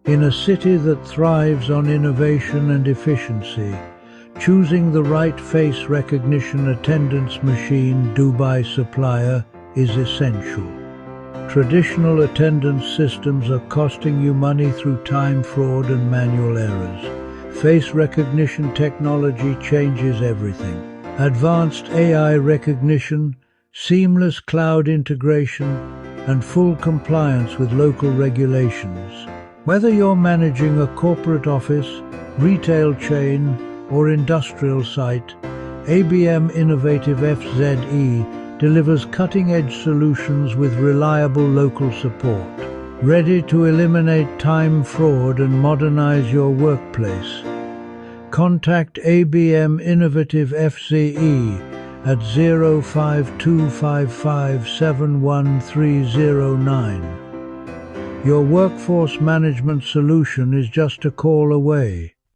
In a city that thrives on innovation and efficiency, choosing the right face recognition attendance machine Dubai Supplier is essential. Traditional attendance systems are costing you money through time fraud and manual errors. Face recognition technology changes everything. Advanced AI recognition, seamless cloud integration, and full compliance with local regulations. Whether you're managing a corporate office, retail chain, or industrial site, ABM Innovative FZE delivers cutting-edge solutions with reliable local support. Ready to eliminate time fraud and modernize your workplace? Contact ABM Innovative FZE at 05255711309. Your workforce management solution is just a call away.